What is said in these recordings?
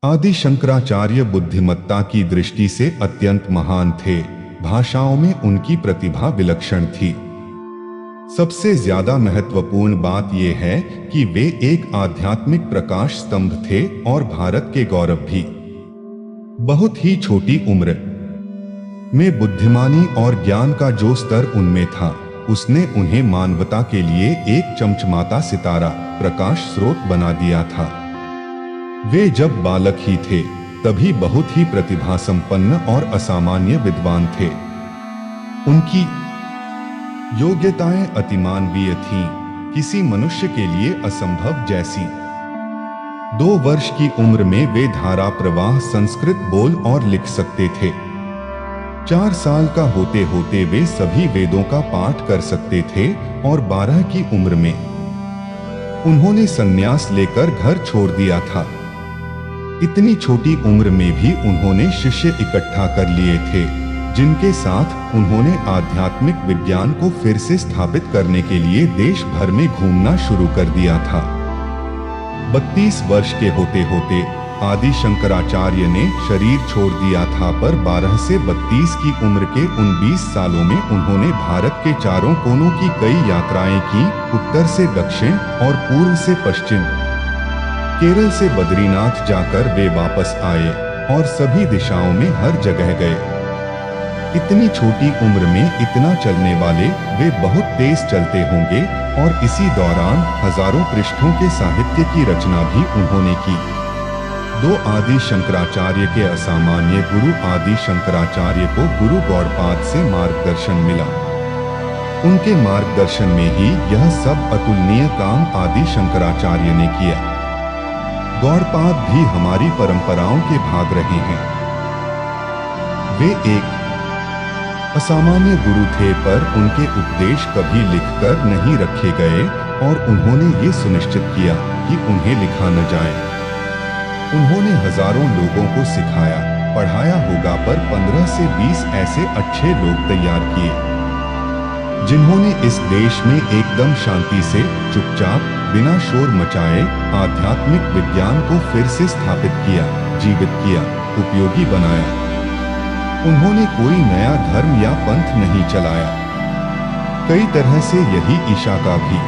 आदि शंकराचार्य बुद्धिमत्ता की दृष्टि से अत्यंत महान थे। भाषाओं में उनकी प्रतिभा विलक्षण थी। सबसे ज्यादा महत्वपूर्ण बात यह है कि वे एक आध्यात्मिक प्रकाश स्तंभ थे और भारत के गौरव भी। बहुत ही छोटी उम्र में बुद्धिमानी और ज्ञान का जो स्तर उनमें था, उसने उन्हें मानवता के लिए एक चमचमाता सितारा, प्रकाश स्रोत बना दिया था। वे जब बालक ही थे तभी बहुत ही प्रतिभा संपन्न और असामान्य विद्वान थे। उनकी योग्यताएं अतिमानवीय थीं, किसी मनुष्य के लिए असंभव जैसी। 2 वर्ष की उम्र में वे धारा प्रवाह संस्कृत बोल और लिख सकते थे। 4 साल का होते होते वे सभी वेदों का पाठ कर सकते थे और 12 की उम्र में उन्होंने संन्यास लेकर घर छोड़ दिया था। इतनी छोटी उम्र में भी उन्होंने शिष्य इकट्ठा कर लिए थे, जिनके साथ उन्होंने आध्यात्मिक विज्ञान को फिर से स्थापित करने के लिए देश भर में घूमना शुरू कर दिया था। 32 वर्ष के होते होते आदि शंकराचार्य ने शरीर छोड़ दिया था, पर 12 से 32 की उम्र के उन 20 सालों में उन्होंने भारत के चारों कोनों की कई यात्राएं की। उत्तर से दक्षिण और पूर्व से पश्चिम। केरल से बद्रीनाथ जाकर वे वापस आए और सभी दिशाओं में हर जगह गए। इतनी छोटी उम्र में इतना चलने वाले वे बहुत तेज चलते होंगे और इसी दौरान हजारों पृष्ठों के साहित्य की रचना भी उन्होंने की। 2 आदि शंकराचार्य के असामान्य गुरु आदि शंकराचार्य को गुरु गौड़पाद से मार्गदर्शन मिला। उनके मार्गदर्शन में ही यह सब अतुलनीय काम आदि शंकराचार्य ने किया। गौड़पाद भी हमारी परंपराओं के भाग रहे हैं। वे एक असामान्य गुरु थे, पर उनके उपदेश कभी लिखकर नहीं रखे गए और उन्होंने ये सुनिश्चित किया कि उन्हें लिखा न जाए। उन्होंने हजारों लोगों को सिखाया, पढ़ाया होगा, पर 15 से 20 ऐसे अच्छे लोग तैयार किए, जिन्होंने इस देश में एकदम शांति से, चुपचाप, बिना शोर मचाए आध्यात्मिक विज्ञान को फिर से स्थापित किया, जीवित किया, उपयोगी बनाया। उन्होंने कोई नया धर्म या पंथ नहीं चलाया। कई तरह से यही ईशा का भी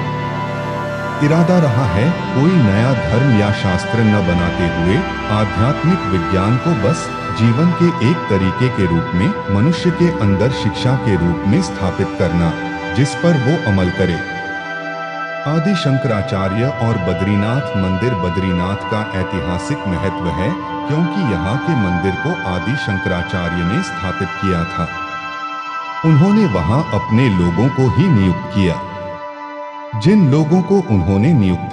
इरादा रहा है, कोई नया धर्म या शास्त्र न बनाते हुए आध्यात्मिक विज्ञान को बस जीवन के एक तरीके के रूप में, मनुष्य के अंदर शिक्षा के रूप में स्थापित करना, जिस पर वो अमल करे। आदि शंकराचार्य और बद्रीनाथ मंदिर। बद्रीनाथ का ऐतिहासिक महत्व है क्योंकि यहाँ के मंदिर को आदि शंकराचार्य ने स्थापित किया था। उन्होंने वहाँ अपने लोगों को ही नियुक्त किया। जिन लोगों को उन्होंने नियुक्त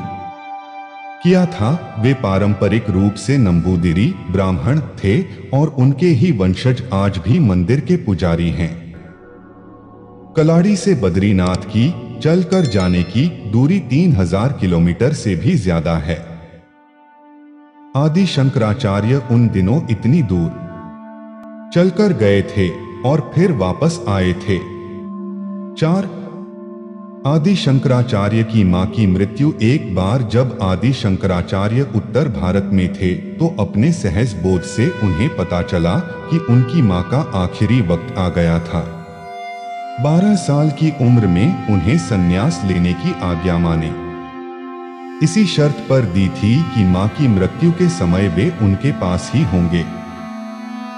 किया था वे पारंपरिक रूप से नंबूदिरी ब्राह्मण थे और उनके ही वंशज आज भी मंदिर के पुजारी हैं। कलाड़ी से बद्रीनाथ की चलकर जाने की दूरी 3000 किलोमीटर से भी ज्यादा है। आदि शंकराचार्य उन दिनों इतनी दूर चलकर गए थे और फिर वापस आए थे। 4 आदि शंकराचार्य की मां की मृत्यु। एक बार जब आदि शंकराचार्य उत्तर भारत में थे तो अपने सहज बोध से उन्हें पता चला कि उनकी मां का आखिरी वक्त आ गया था। 12 साल की उम्र में उन्हें संन्यास लेने की आज्ञा माने इसी शर्त पर दी थी कि मां की मृत्यु के समय वे उनके पास ही होंगे।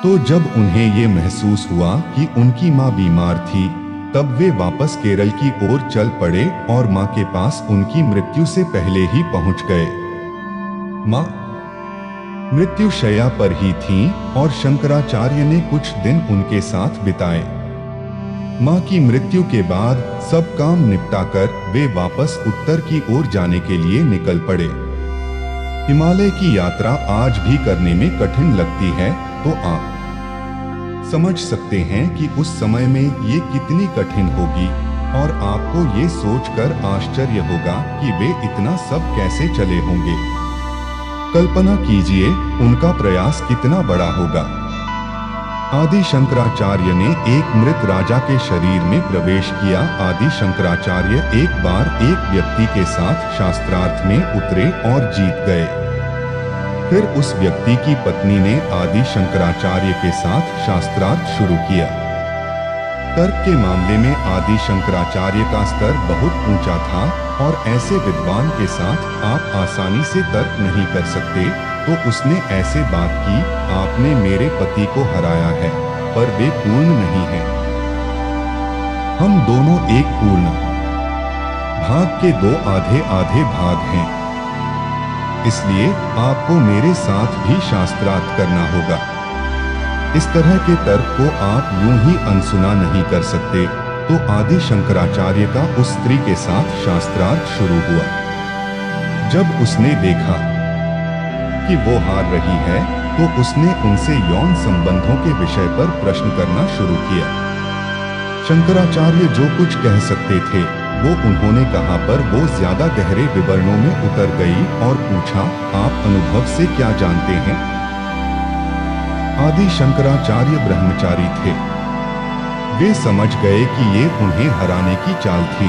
तो जब उन्हें ये महसूस हुआ कि उनकी मां बीमार थी, तब वे वापस केरल की ओर चल पड़े और मां के पास उनकी मृत्यु से पहले ही पहुंच गए। मां मृत्यु शैया पर ही थीं और शंकराचार्य ने कुछ दिन उनके साथ बिताए। मां की मृत्यु के बाद सब काम निपटाकर वे वापस उत्तर की ओर जाने के लिए निकल पड़े। हिमालय की यात्रा आज भी करने में कठिन लगती है, तो आप समझ सकते हैं कि उस समय में ये कितनी कठिन होगी और आपको ये सोचकर आश्चर्य होगा कि वे इतना सब कैसे चले होंगे। कल्पना कीजिए उनका प्रयास कितना बड़ा होगा। आदि शंकराचार्य ने एक मृत राजा के शरीर में प्रवेश किया। आदि शंकराचार्य एक बार एक व्यक्ति के साथ शास्त्रार्थ में उतरे और जीत गए। फिर उस व्यक्ति की पत्नी ने आदि शंकराचार्य के साथ शास्त्रार्थ शुरू किया। तर्क के मामले में आदि शंकराचार्य का स्तर बहुत ऊंचा था और ऐसे विद्वान के साथ आप आसानी से तर्क नहीं कर सकते। तो उसने ऐसे बात की, आपने मेरे पति को हराया है, पर वे पूर्ण नहीं हैं। हम दोनों एक पूर्ण भाग के दो आधे आधे भाग हैं। इसलिए आपको मेरे साथ भी शास्त्रार्थ करना होगा। इस तरह के तर्क को आप यूं ही अनसुना नहीं कर सकते। तो आदि शंकराचार्य का उस स्त्री के साथ शास्त्रार्थ शुरू हुआ। जब उसने देखा कि वो हार रही है, तो उसने उनसे यौन संबंधों के विषय पर प्रश्न करना शुरू किया। शंकराचार्य जो कुछ कह सकते थे वो उन्होंने कहा, पर वो ज्यादा गहरे विवरणों में उतर गई और पूछा, आप अनुभव से क्या जानते हैं? आदि शंकराचार्य ब्रह्मचारी थे। वे समझ गए कि ये उन्हें हराने की चाल थी।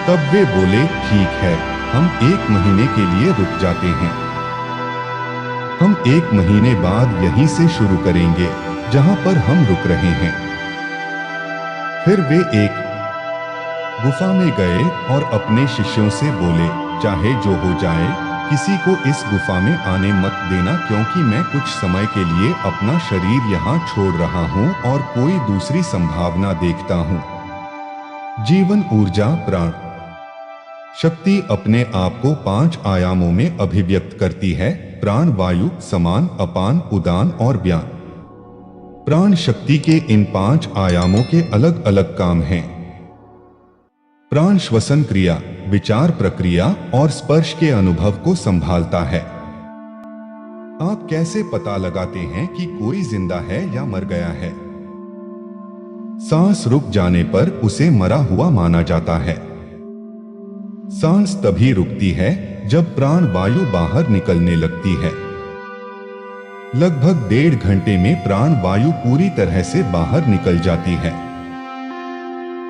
तब वे बोले, ठीक है, हम 1 महीने के लिए रुक जाते हैं। हम 1 महीने बाद यहीं से शुरू करेंगे जहां पर हम रुक रहे हैं। फिर वे एक गुफा में गए और अपने शिष्यों से बोले, चाहे जो हो जाए, किसी को इस गुफा में आने मत देना, क्योंकि मैं कुछ समय के लिए अपना शरीर यहाँ छोड़ रहा हूँ और कोई दूसरी संभावना देखता हूँ। जीवन ऊर्जा प्राण शक्ति अपने आप को 5 आयामों में अभिव्यक्त करती है। प्राण वायु, समान, अपान, उदान और व्यान। प्राण शक्ति के इन 5 आयामों के अलग अलग काम हैं। प्राण श्वसन क्रिया, विचार प्रक्रिया और स्पर्श के अनुभव को संभालता है। आप कैसे पता लगाते हैं कि कोई जिंदा है या मर गया है? सांस रुक जाने पर उसे मरा हुआ माना जाता है। सांस तभी रुकती है जब प्राण वायु बाहर निकलने लगती है। लगभग 1.5 घंटे में प्राण वायु पूरी तरह से बाहर निकल जाती है।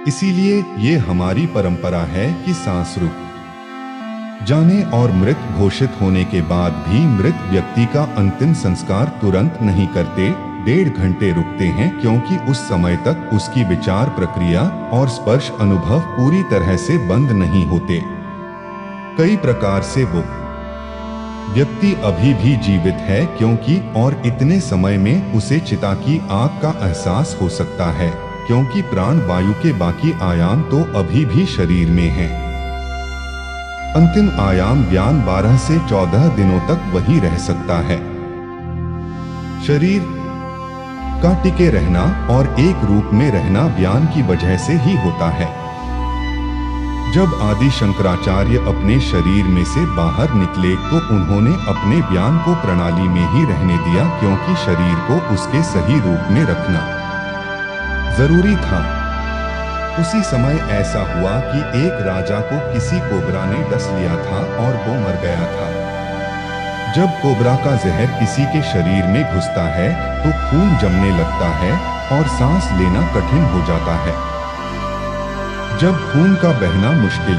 इसीलिए ये हमारी परंपरा है कि सांस रुक जाने और मृत घोषित होने के बाद भी मृत व्यक्ति का अंतिम संस्कार तुरंत नहीं करते, 1.5 घंटे रुकते हैं, क्योंकि उस समय तक उसकी विचार प्रक्रिया और स्पर्श अनुभव पूरी तरह से बंद नहीं होते। कई प्रकार से वो व्यक्ति अभी भी जीवित है, क्योंकि और इतने समय में उसे चिता की आग का एहसास हो सकता है, क्योंकि प्राण वायु के बाकी आयाम तो अभी भी शरीर में हैं। अंतिम आयाम व्यान 12 से 14 दिनों तक वही रह सकता है। शरीर का टिके रहना और एक रूप में रहना व्यान की वजह से ही होता है। जब आदि शंकराचार्य अपने शरीर में से बाहर निकले तो उन्होंने अपने व्यान को प्रणाली में ही रहने दिया, क्योंकि शरीर को उसके सही रूप में रखना जरूरी था। उसी समय ऐसा हुआ कि एक राजा को किसी कोबरा ने डस लिया था और वो मर गया था। जब कोबरा का जहर किसी के शरीर में घुसता है तो खून जमने लगता है और सांस लेना कठिन हो जाता है। जब खून का बहना मुश्किल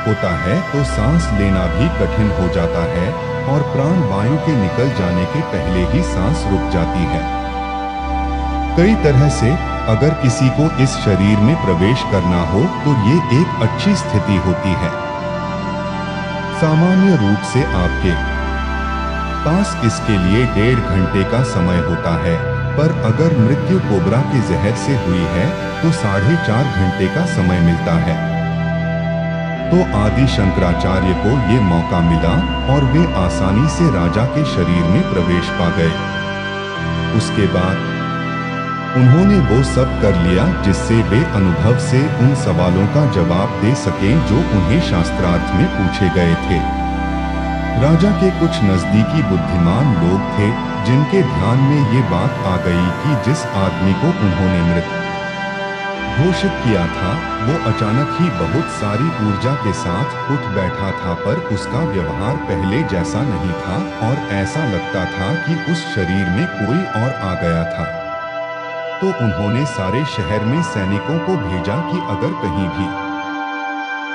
होता है तो सांस लेना भी कठिन हो जाता है और प्राण वायु के निकल जाने के पहले ही सांस रुक जाती है। कई तरह से अगर किसी को इस शरीर में प्रवेश करना हो तो ये एक अच्छी स्थिति होती है। सामान्य रूप से आपके पास इसके लिए 1.5 घंटे का समय होता है, पर अगर मृत्यु कोबरा के जहर से हुई है तो 4.5 घंटे का समय मिलता है। तो आदि शंकराचार्य को ये मौका मिला और वे आसानी से राजा के शरीर में प्रवेश पा गए। उसके बाद उन्होंने वो सब कर लिया जिससे वे अनुभव से उन सवालों का जवाब दे सकें जो उन्हें शास्त्रार्थ में पूछे गए थे। राजा के कुछ नजदीकी बुद्धिमान लोग थे जिनके ध्यान में ये बात आ गई कि जिस आदमी को उन्होंने मृत घोषित किया था वो अचानक ही बहुत सारी ऊर्जा के साथ उठ बैठा था, पर उसका व्यवहार पहले जैसा नहीं था और ऐसा लगता था कि उस शरीर में कोई और आ गया था। तो उन्होंने सारे शहर में सैनिकों को भेजा कि अगर कहीं भी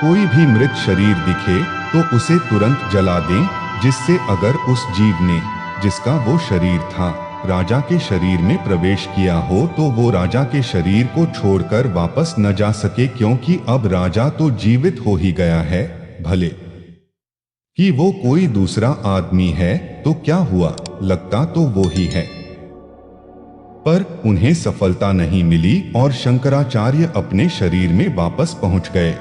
कोई भी मृत शरीर दिखे तो उसे तुरंत जला दें, जिससे अगर उस जीव ने, जिसका वो शरीर था, राजा के शरीर में प्रवेश किया हो तो वो राजा के शरीर को छोड़कर वापस न जा सके, क्योंकि अब राजा तो जीवित हो ही गया है। भले कि वो कोई दूसरा आदमी है तो क्या हुआ, लगता तो वो ही है। पर उन्हें सफलता नहीं मिली और शंकराचार्य अपने शरीर में वापस पहुंच गए।